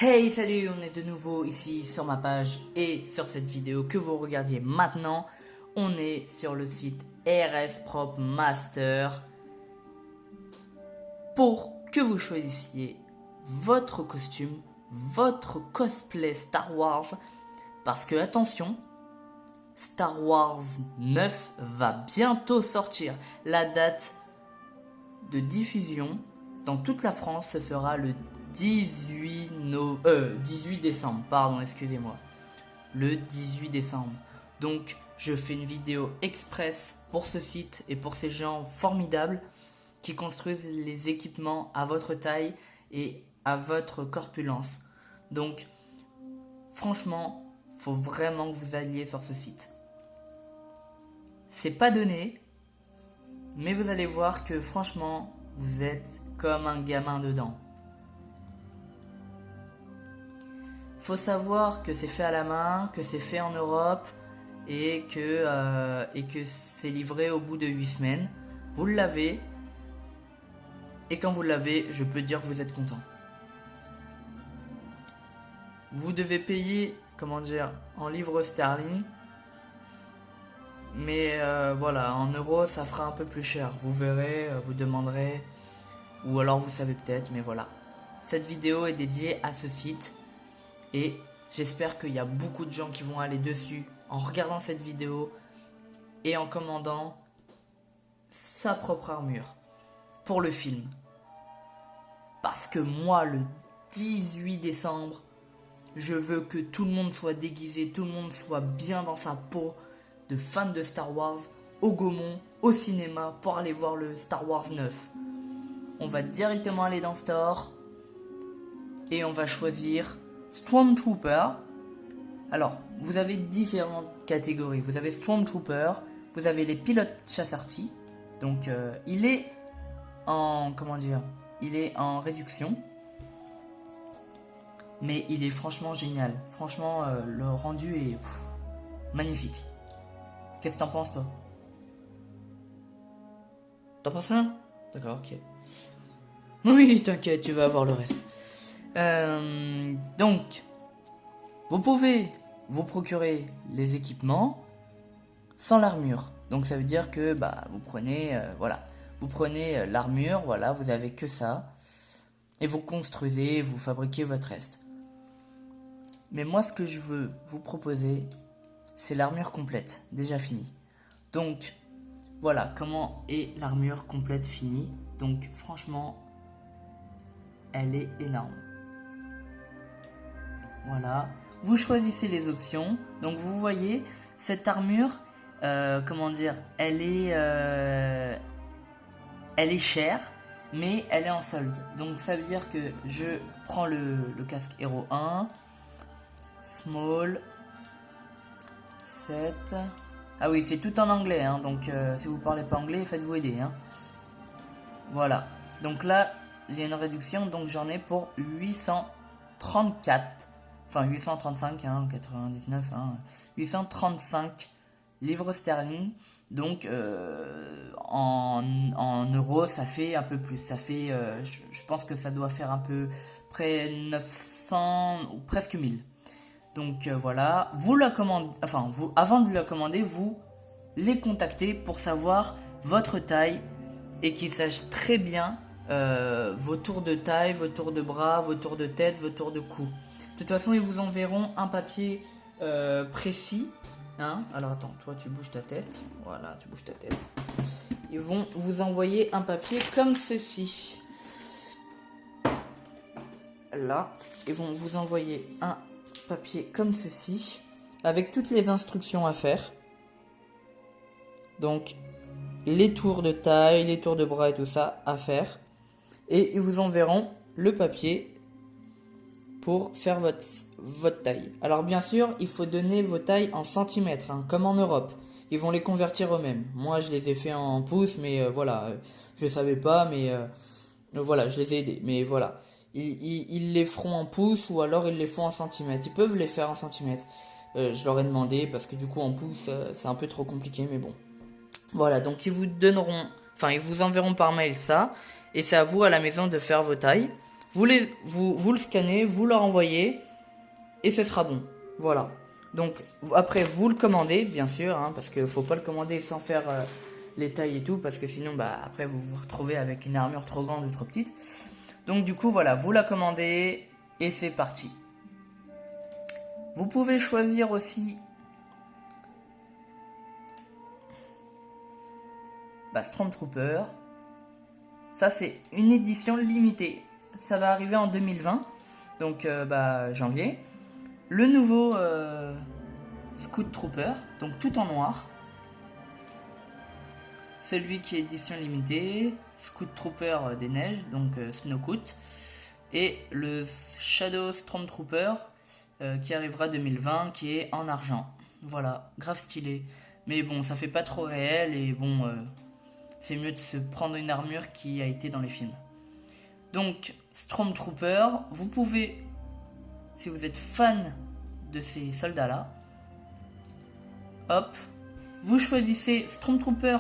Hey, salut, on est de nouveau ici sur ma page et sur cette vidéo que vous regardiez maintenant. On est sur le site RS Prop Master pour que vous choisissiez votre costume, votre cosplay Star Wars. Parce que attention, Star Wars 9 va bientôt sortir. La date de diffusion dans toute la France se fera le 18 décembre, pardon, excusez-moi. Le 18 décembre. Donc, je fais une vidéo express pour ce site et pour ces gens formidables qui construisent les équipements à votre taille et à votre corpulence. Donc, franchement, faut vraiment que vous alliez sur ce site. C'est pas donné, mais vous allez voir que franchement, vous êtes comme un gamin dedans. Faut savoir que c'est fait à la main, que c'est fait en Europe et que c'est livré au bout de 8 semaines. Vous l'avez et quand vous l'avez, je peux dire que vous êtes content. Vous devez payer, en livres sterling. Mais voilà, en euros, ça fera un peu plus cher. Vous verrez, vous demanderez, ou alors vous savez peut-être, mais voilà. Cette vidéo est dédiée à ce site. Et j'espère qu'il y a beaucoup de gens qui vont aller dessus en regardant cette vidéo et en commandant sa propre armure pour le film. Parce que moi, le 18 décembre, je veux que tout le monde soit déguisé, tout le monde soit bien dans sa peau de fan de Star Wars au Gaumont, au cinéma pour aller voir le Star Wars 9. On va directement aller dans le store et on va choisir Stormtrooper. Alors, vous avez différentes catégories. Vous avez Stormtrooper, vous avez les pilotes chasseurs-T. Donc, il est en réduction. Mais il est franchement génial. Franchement, le rendu est magnifique. Qu'est-ce que t'en penses, toi? T'en penses rien? D'accord, ok. Oui, t'inquiète, tu vas avoir le reste. Donc, vous pouvez vous procurer les équipements sans l'armure. Donc ça veut dire que vous prenez l'armure, voilà, vous avez que ça, et vous construisez, vous fabriquez votre reste. Mais moi, ce que je veux vous proposer, c'est l'armure complète, déjà finie. Donc, voilà comment est l'armure complète finie. Donc, franchement, elle est énorme. Voilà, vous choisissez les options. Donc vous voyez, cette armure, elle est chère, mais elle est en solde. Donc ça veut dire que je prends le casque Hero 1, Small, 7. Ah oui, c'est tout en anglais, hein, donc si vous parlez pas anglais, faites-vous aider. Hein. Voilà, donc là, il y a une réduction, donc j'en ai pour 834. Enfin 835, 99, 835 livres sterling. Donc en euros, ça fait un peu plus. Ça fait, je pense que ça doit faire un peu près 900 ou presque 1000. Donc voilà, vous la commandez, avant de la commander, vous les contactez pour savoir votre taille et qu'ils sachent très bien vos tours de taille, vos tours de bras, vos tours de tête, vos tours de cou. De toute façon, ils vous enverront un papier précis. Hein. Alors attends, toi tu bouges ta tête. Voilà, tu bouges ta tête. Ils vont vous envoyer un papier comme ceci. Là, ils vont vous envoyer un papier comme ceci, avec toutes les instructions à faire. Donc, les tours de taille, les tours de bras et tout ça à faire. Et ils vous enverront le papier pour faire votre taille. Alors bien sûr, il faut donner vos tailles en centimètres, hein, comme en Europe. Ils vont les convertir eux-mêmes. Moi, je les ai fait en pouces, mais je savais pas, mais voilà, je les ai aidés. Mais voilà, ils les feront en pouces ou alors ils les font en centimètres. Ils peuvent les faire en centimètres. Je leur ai demandé parce que du coup en pouces, c'est un peu trop compliqué, mais bon. Voilà, donc ils vous enverront par mail ça, et c'est à vous à la maison de faire vos tailles. vous le scannez, vous leur envoyez et ce sera bon. Voilà. Donc après vous le commandez bien sûr, hein, parce que faut pas le commander sans faire les tailles et tout, parce que sinon après vous vous retrouvez avec une armure trop grande ou trop petite. Donc du coup voilà, vous la commandez et c'est parti. Vous pouvez choisir aussi Stormtrooper. Ça c'est une édition limitée. Ça va arriver en 2020, donc janvier. Le nouveau Scout Trooper, donc tout en noir. Celui qui est édition limitée, Scout Trooper des neiges, donc Snowcoot. Et le Shadow Stormtrooper qui arrivera 2020, qui est en argent. Voilà, grave stylé. Mais bon, ça fait pas trop réel et bon, c'est mieux de se prendre une armure qui a été dans les films. Donc, Stormtrooper, vous pouvez, si vous êtes fan de ces soldats-là, hop, vous choisissez Stormtrooper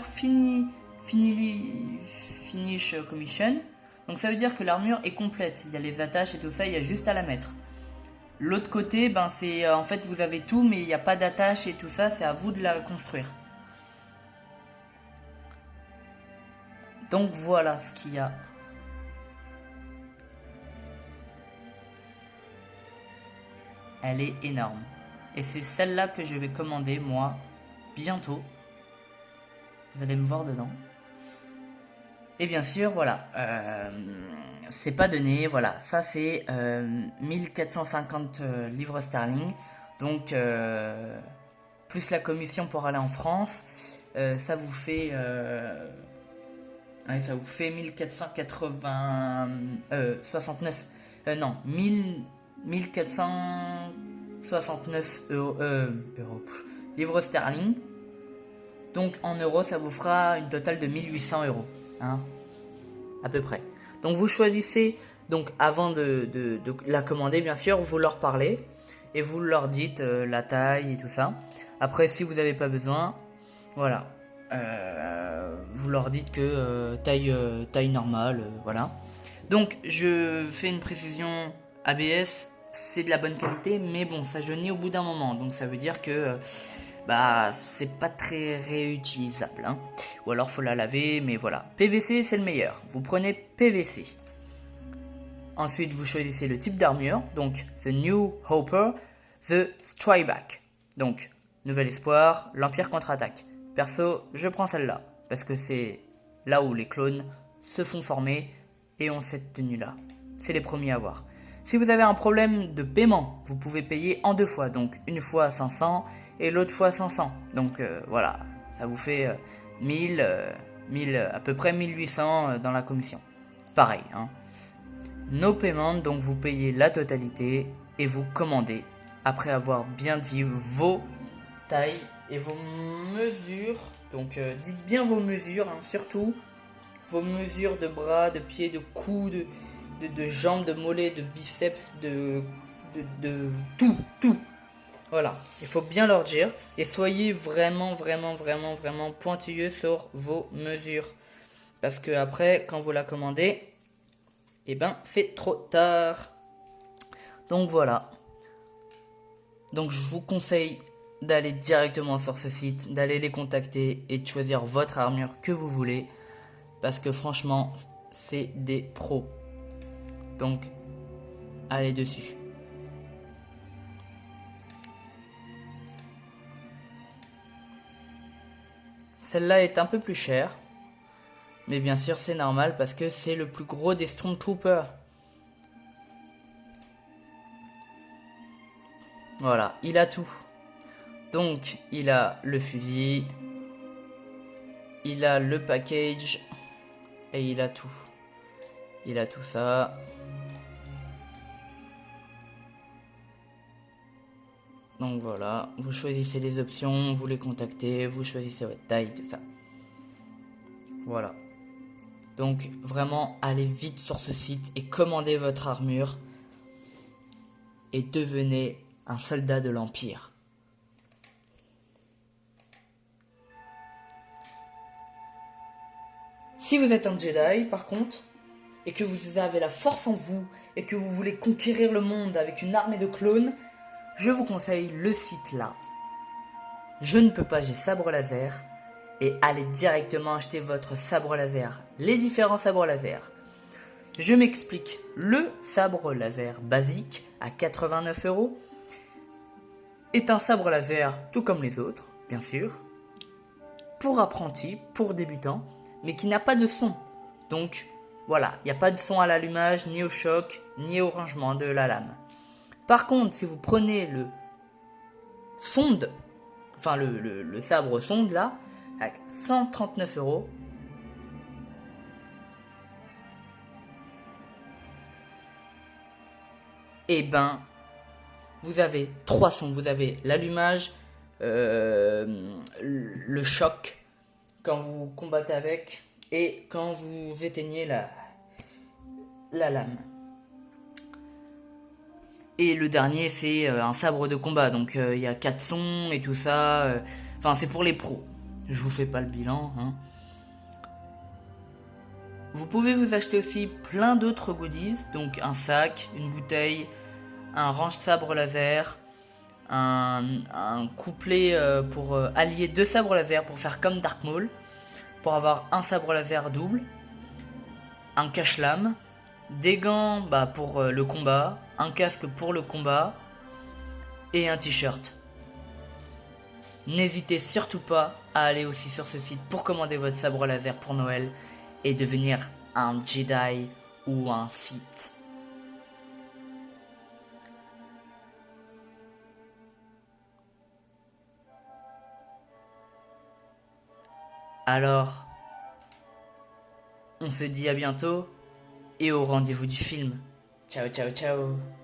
Finish Commission. Donc ça veut dire que l'armure est complète. Il y a les attaches et tout ça, il y a juste à la mettre. L'autre côté, c'est en fait vous avez tout, mais il n'y a pas d'attache et tout ça, c'est à vous de la construire. Donc voilà ce qu'il y a. Elle est énorme. Et c'est celle-là que je vais commander, moi, bientôt. Vous allez me voir dedans. Et bien sûr, voilà. C'est pas donné, voilà. Ça, c'est 1450 livres sterling. Donc, plus la commission pour aller en France. Ça vous fait... ça vous fait 1469... non, 1469 euros, livres sterling. Donc en euros, ça vous fera une totale de 1800 euros. Hein, à peu près. Donc vous choisissez, donc avant de la commander, bien sûr, vous leur parlez. Et vous leur dites la taille et tout ça. Après, si vous n'avez pas besoin, voilà. Vous leur dites que taille normale, voilà. Donc je fais une précision ABS, c'est de la bonne qualité, mais bon, ça jaunit au bout d'un moment, donc ça veut dire que c'est pas très réutilisable, hein. Ou alors faut la laver, mais voilà. PVC, c'est le meilleur. Vous prenez PVC. Ensuite, vous choisissez le type d'armure, donc The New Hopper, The Strikeback. Donc, Nouvel Espoir, l'Empire contre-attaque. Perso, je prends celle-là, parce que c'est là où les clones se font former et ont cette tenue-là. C'est les premiers à avoir. Si vous avez un problème de paiement, vous pouvez payer en deux fois, donc une fois 500 et l'autre fois 500. Donc voilà, ça vous fait 1000, à peu près 1800 dans la commission. Pareil, hein. No paiement, donc vous payez la totalité et vous commandez après avoir bien dit vos tailles et vos mesures. Donc dites bien vos mesures, hein, surtout vos mesures de bras, de pieds, de cou, de jambes, de mollets, de biceps, de tout. Voilà, il faut bien leur dire et soyez vraiment pointilleux sur vos mesures. Parce que après, quand vous la commandez, c'est trop tard. Donc voilà. Donc je vous conseille d'aller directement sur ce site, d'aller les contacter et de choisir votre armure que vous voulez. Parce que franchement, c'est des pros. Donc, allez dessus. Celle-là est un peu plus chère. Mais bien sûr, c'est normal parce que c'est le plus gros des Stormtroopers. Voilà, il a tout. Donc, il a le fusil. Il a le package. Et il a tout. Il a tout ça. Donc voilà, vous choisissez les options, vous les contactez, vous choisissez votre taille, tout ça. Voilà. Donc vraiment, allez vite sur ce site et commandez votre armure. Et devenez un soldat de l'Empire. Si vous êtes un Jedi, par contre, et que vous avez la force en vous et que vous voulez conquérir le monde avec une armée de clones, je vous conseille le site là. Je ne peux pas, j'ai sabre laser. Et allez directement acheter votre sabre laser. Les différents sabres laser. Je m'explique. Le sabre laser basique à 89 € est un sabre laser tout comme les autres, bien sûr, pour apprentis, pour débutants, mais qui n'a pas de son. Donc voilà, il n'y a pas de son à l'allumage, ni au choc, ni au rangement de la lame. Par contre, si vous prenez le sonde, enfin le sabre sonde là, à 139 €, et ben vous avez 3 sons. Vous avez l'allumage, le choc quand vous combattez avec et quand vous éteignez la lame. Et le dernier c'est un sabre de combat, donc il y a 4 sons et tout ça. Enfin c'est pour les pros. Je vous fais pas le bilan. Hein. Vous pouvez vous acheter aussi plein d'autres goodies, donc un sac, une bouteille, un range-sabre laser, un couplet pour allier 2 sabres laser pour faire comme Dark Maul, pour avoir un sabre laser double, un cache-lame, des gants pour le combat, un casque pour le combat et un t-shirt. N'hésitez surtout pas à aller aussi sur ce site pour commander votre sabre laser pour Noël et devenir un Jedi ou un Sith. Alors, on se dit à bientôt et au rendez-vous du film. Ciao ciao ciao.